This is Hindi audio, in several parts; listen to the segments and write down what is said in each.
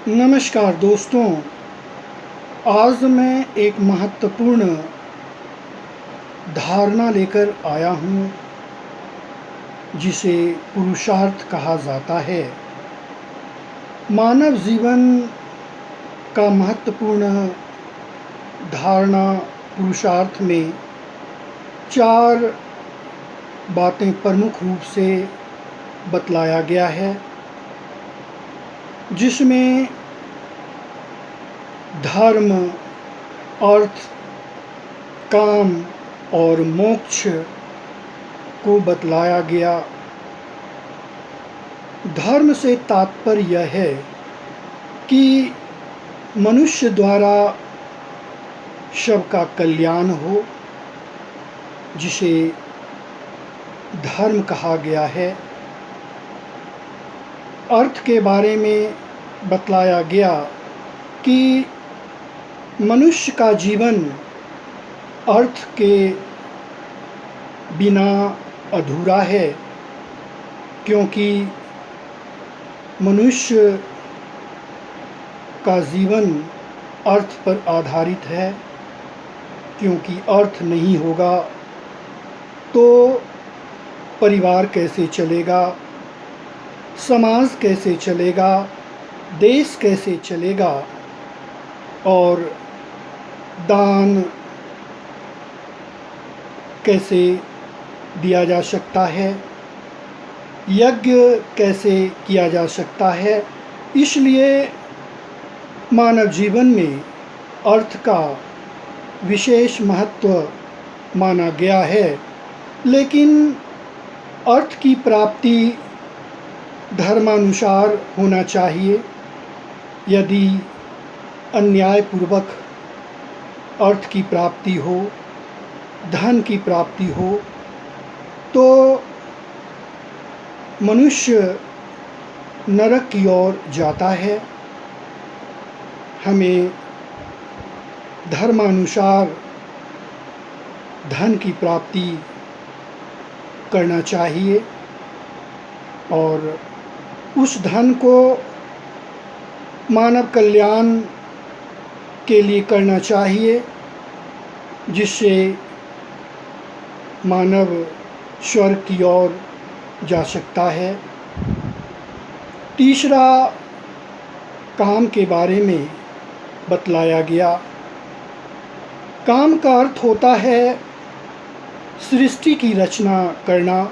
नमस्कार दोस्तों, आज मैं एक महत्वपूर्ण धारणा लेकर आया हूँ, जिसे पुरुषार्थ कहा जाता है। मानव जीवन का महत्वपूर्ण धारणा पुरुषार्थ में 4 बातें प्रमुख रूप से बतलाया गया है, जिसमें धर्म, अर्थ, काम और मोक्ष को बतलाया गया। धर्म से तात्पर्य यह है कि मनुष्य द्वारा सबका कल्याण हो, जिसे धर्म कहा गया है। अर्थ के बारे में बतलाया गया कि मनुष्य का जीवन अर्थ के बिना अधूरा है, क्योंकि मनुष्य का जीवन अर्थ पर आधारित है। क्योंकि अर्थ नहीं होगा तो परिवार कैसे चलेगा, समाज कैसे चलेगा, देश कैसे चलेगा, और दान कैसे दिया जा सकता है, यज्ञ कैसे किया जा सकता है। इसलिए मानव जीवन में अर्थ का विशेष महत्व माना गया है। लेकिन अर्थ की प्राप्ति धर्मानुसार होना चाहिए। यदि अन्यायपूर्वक अर्थ की प्राप्ति हो, धन की प्राप्ति हो, तो मनुष्य नरक की ओर जाता है। हमें धर्मानुसार धन की प्राप्ति करना चाहिए और उस धन को मानव कल्याण के लिए करना चाहिए, जिससे मानव स्वर्ग की ओर जा सकता है। तीसरा, काम के बारे में बतलाया गया। काम का अर्थ होता है सृष्टि की रचना करना।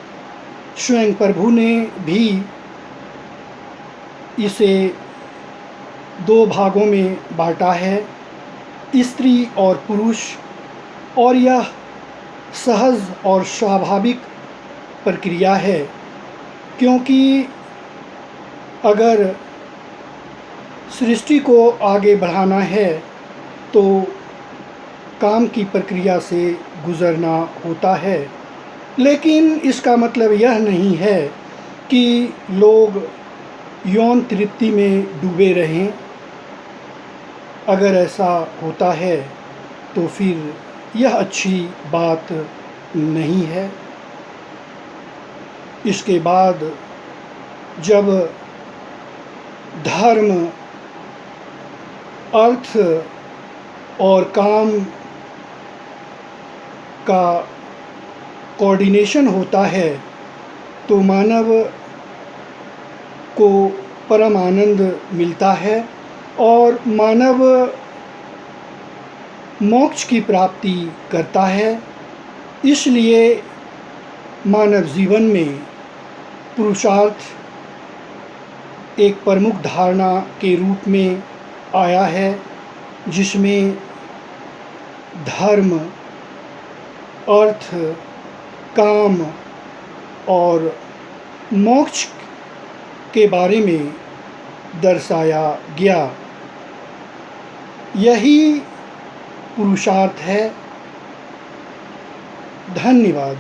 स्वयं प्रभु ने भी इसे 2 भागों में बांटा है, स्त्री और पुरुष, और यह सहज और स्वाभाविक प्रक्रिया है। क्योंकि अगर सृष्टि को आगे बढ़ाना है तो काम की प्रक्रिया से गुज़रना होता है। लेकिन इसका मतलब यह नहीं है कि लोग यौन तृप्ति में डूबे रहें। अगर ऐसा होता है तो फिर यह अच्छी बात नहीं है। इसके बाद जब धर्म, अर्थ और काम का कोऑर्डिनेशन होता है तो मानव को परम आनंद मिलता है और मानव मोक्ष की प्राप्ति करता है। इसलिए मानव जीवन में पुरुषार्थ एक प्रमुख धारणा के रूप में आया है, जिसमें धर्म, अर्थ, काम और मोक्ष के बारे में दर्शाया गया। यही पुरुषार्थ है। धन्यवाद।